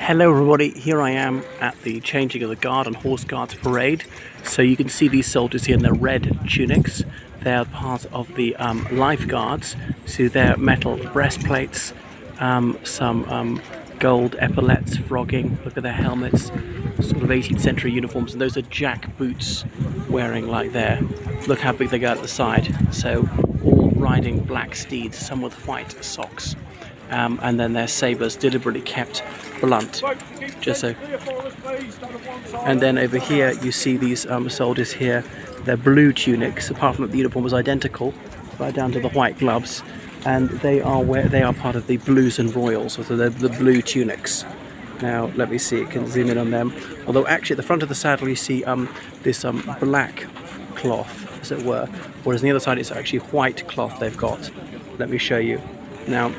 Hello everybody, here I am at the changing of the guard and horse guards parade. So you can see these soldiers here in their red tunics. They're part of the life guards. So they're metal breastplates, some gold epaulets, frogging. Look at their helmets, sort of 18th century uniforms, and those are jack boots wearing like there. Look how big they go at the side. So all riding black steeds, some with white socks. And then their sabres deliberately kept blunt, just so. And then over here you see these soldiers here, their blue tunics, apart from that the uniform was identical, right down to the white gloves, and they are part of the Blues and Royals, so they're the blue tunics. Now let me see, I can zoom in on them. Although actually at the front of the saddle you see this black cloth, as it were, whereas on the other side it's actually white cloth they've got. Let me show you. Now,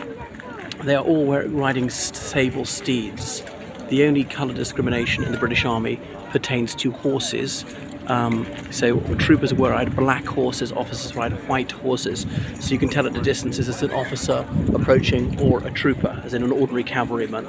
they are all riding sable steeds. The only colour discrimination in the British Army pertains to horses. So troopers ride black horses, officers ride white horses. So you can tell at the distance is this an officer approaching or a trooper, as in an ordinary cavalryman.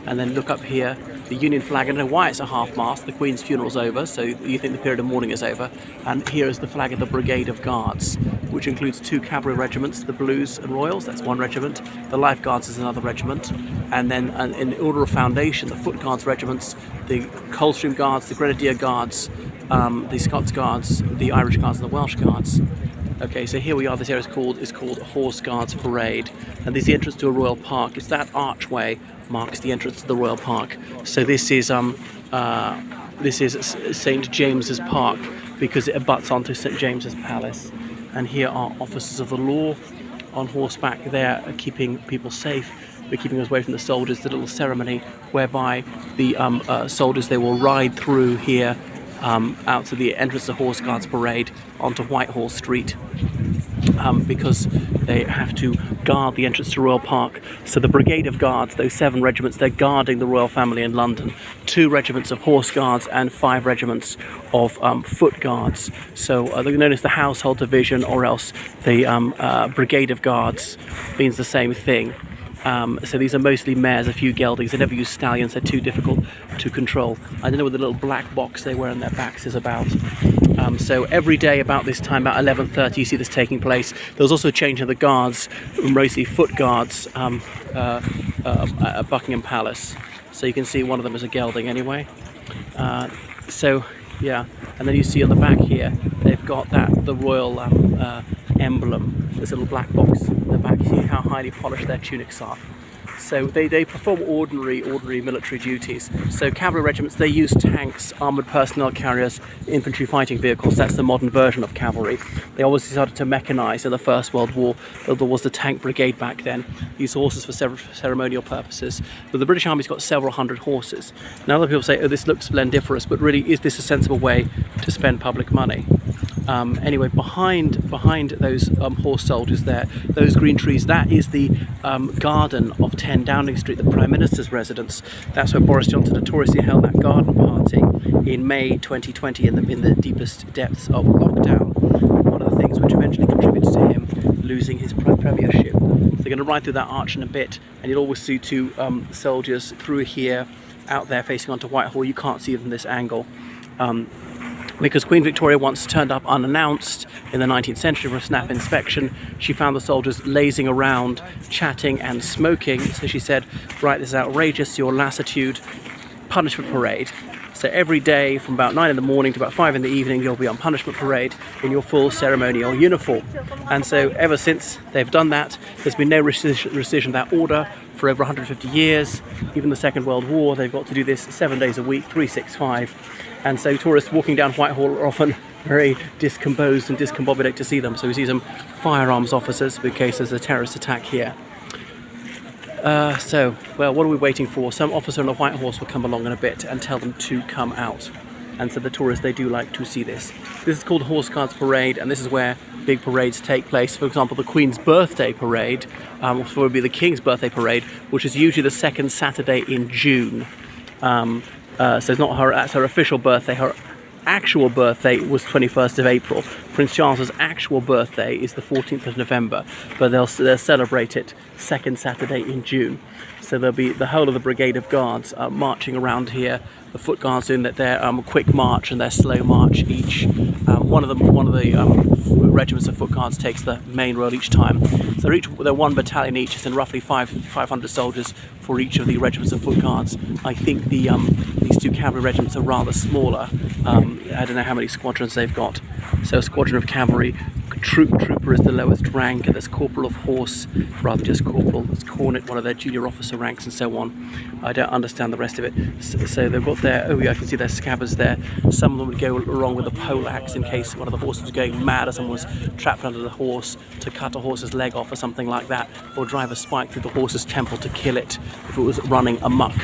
And then look up here, the Union flag. I don't know why it's a half-mast. The Queen's funeral's over, so you think the period of mourning is over. And here is the flag of the Brigade of Guards, which includes 2 cavalry regiments, the Blues and Royals, that's 1 regiment. The Life Guards is another regiment. And then in order of foundation, the Foot Guards regiments, the Coldstream Guards, the Grenadier Guards, the Scots Guards, the Irish Guards and the Welsh Guards. Okay, so here we are. This area is called Horseguards Parade, and this is the entrance to a royal park. It's that archway marks the entrance to the royal park. So this is St James's Park because it abuts onto St James's Palace. And here are officers of the law on horseback. They're keeping people safe. They're keeping us away from the soldiers. The little ceremony whereby the soldiers, they will ride through here out to the entrance of the Horse Guards Parade onto Whitehall Street because they have to guard the entrance to Royal Park. So the Brigade of Guards, those 7 regiments, they're guarding the royal family in London. 2 regiments of Horse Guards and 5 regiments of Foot Guards. So they're known as the Household Division, or else the Brigade of Guards means the same thing. So these are mostly mares, a few geldings. They never use stallions, they're too difficult to control. I don't know what the little black box they wear on their backs is about. So every day about this time, about 11:30, you see this taking place. There was also a change in the guards, mostly Foot Guards, at Buckingham Palace. So you can see one of them is a gelding anyway. So yeah, and then you see on the back here, they've got the royal emblem, this little black box in the back. See how highly polished their tunics are. So they perform ordinary military duties. So cavalry regiments, they use tanks, armoured personnel carriers, infantry fighting vehicles. That's the modern version of cavalry. They always decided to mechanise in the First World War. There was the tank brigade back then. Used horses for ceremonial purposes. But the British Army's got several hundred horses. Now other people say, oh, this looks splendiferous, but really, is this a sensible way to spend public money? Anyway, behind those horse soldiers there, those green trees, that is the garden of 10 Downing Street, the Prime Minister's residence. That's where Boris Johnson notoriously held that garden party in May 2020 in the deepest depths of lockdown. One of the things which eventually contributed to him losing his premiership. So they're going to ride through that arch in a bit, and you'll always see 2 soldiers through here, out there facing onto Whitehall. You can't see them from this angle. Because Queen Victoria once turned up unannounced in the 19th century for a snap inspection. She found the soldiers lazing around, chatting and smoking. So she said, right, this is outrageous, your lassitude, punishment parade. So every day from about 9 in the morning to about 5 in the evening, you'll be on punishment parade in your full ceremonial uniform. And so ever since they've done that, there's been no rescission of that order for over 150 years. Even the Second World War, they've got to do this 7 days a week, 365. And so tourists walking down Whitehall are often very discomposed and discombobulated to see them. So we see some firearms officers in case there's a terrorist attack here. So, well, what are we waiting for? Some officer on a white horse will come along in a bit and tell them to come out. And so the tourists, they do like to see this. This is called Horseguards Parade, and this is where big parades take place. For example, the Queen's Birthday Parade, which would be the King's Birthday Parade, which is usually the 2nd Saturday in June. So it's not her, that's her official birthday. actual birthday was 21st of April. Prince Charles's actual birthday is the 14th of November, but they'll celebrate it second Saturday in June. So there'll be the whole of the Brigade of Guards marching around here. The Foot Guards doing their quick march and their slow march each. One of the regiments of Foot Guards takes the main role each time. So they're one battalion each, and roughly 500 soldiers for each of the regiments of Foot Guards. I think these two cavalry regiments are rather smaller. I don't know how many squadrons they've got. So a squadron of cavalry. Trooper is the lowest rank, and there's corporal of horse, rather just corporal. There's cornet, one of their junior officer ranks, and so on. I don't understand the rest of it. So they've got their, oh yeah, I can see their scabbards there. Some of them would go along with a pole axe in case one of the horses was going mad or someone was trapped under the horse, to cut a horse's leg off or something like that, or drive a spike through the horse's temple to kill it if it was running amok.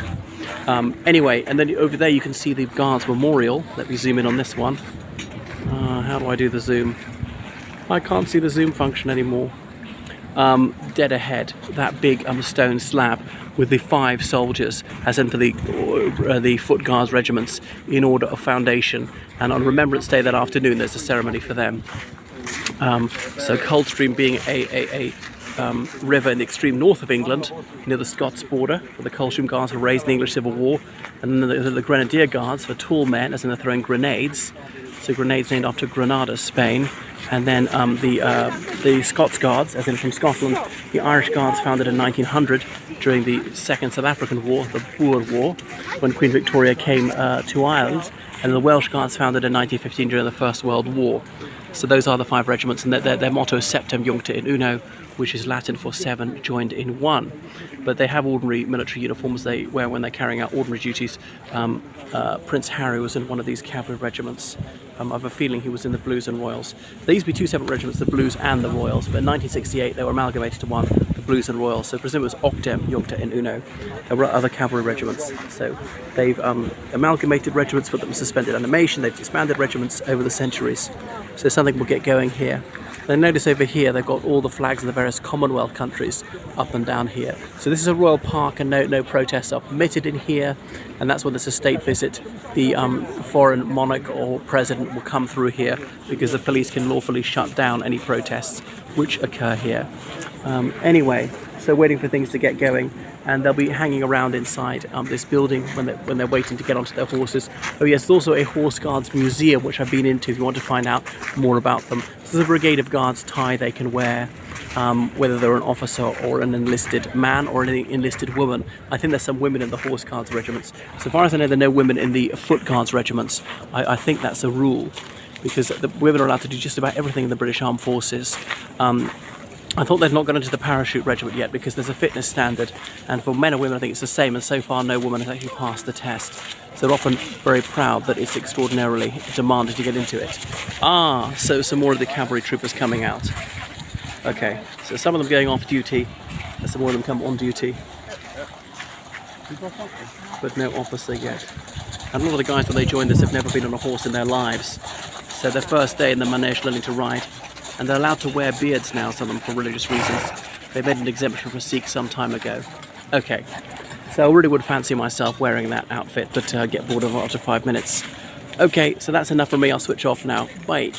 Anyway, and then over there you can see the Guards Memorial. Let me zoom in on this one. How do I do the zoom? I can't see the zoom function anymore. Dead ahead, that big stone slab with the 5 soldiers as in for the Foot Guards regiments in order of foundation. And on Remembrance Day that afternoon, there's a ceremony for them. So Coldstream being a river in the extreme north of England, near the Scots border, where the Coldstream Guards were raised in the English Civil War, and then the Grenadier Guards were tall men, as in they're throwing grenades. So grenades named after Granada, Spain. And then the Scots Guards, as in from Scotland, the Irish Guards founded in 1900 during the Second South African War, the Boer War, when Queen Victoria came to Ireland, and the Welsh Guards founded in 1915 during the First World War. So those are the 5 regiments, and their motto is Septem Juncta in Uno, which is Latin for 7 joined in 1. But they have ordinary military uniforms they wear when they're carrying out ordinary duties. Prince Harry was in one of these cavalry regiments. I have a feeling he was in the Blues and Royals. There used to be 2 separate regiments, the Blues and the Royals, but in 1968 they were amalgamated to one, the Blues and Royals. So presumably it was Octem Juncta in Uno. There were other cavalry regiments. So they've amalgamated regiments, put them in suspended animation, they've expanded regiments over the centuries. So something will get going here. Then notice over here they've got all the flags of the various Commonwealth countries up and down here. So this is a royal park, and no protests are permitted in here, and that's when there's a state visit. The foreign monarch or president will come through here because the police can lawfully shut down any protests which occur here. Anyway, so waiting for things to get going, and they'll be hanging around inside this building when they're waiting to get onto their horses. Oh yes, there's also a Horse Guards museum which I've been into if you want to find out more about them. So there's a Brigade of Guards tie they can wear, whether they're an officer or an enlisted man or an enlisted woman. I think there's some women in the Horse Guards regiments. So far as I know, there are no women in the Foot Guards regiments. I think that's a rule, because the women are allowed to do just about everything in the British Armed Forces. I thought they'd not gone into the parachute regiment yet because there's a fitness standard, and for men and women I think it's the same, and so far no woman has actually passed the test. So they're often very proud that it's extraordinarily demanded to get into it. So some more of the cavalry troopers coming out. Okay, so some of them going off duty, and some more of them come on duty. But no officer yet. And a lot of the guys when they join this have never been on a horse in their lives. So their first day in the manege learning to ride. And they're allowed to wear beards now, some of them, for religious reasons. They made an exemption for Sikhs some time ago. Okay, so I really would fancy myself wearing that outfit, but get bored of it after 5 minutes. Okay, so that's enough from me. I'll switch off now. Bye.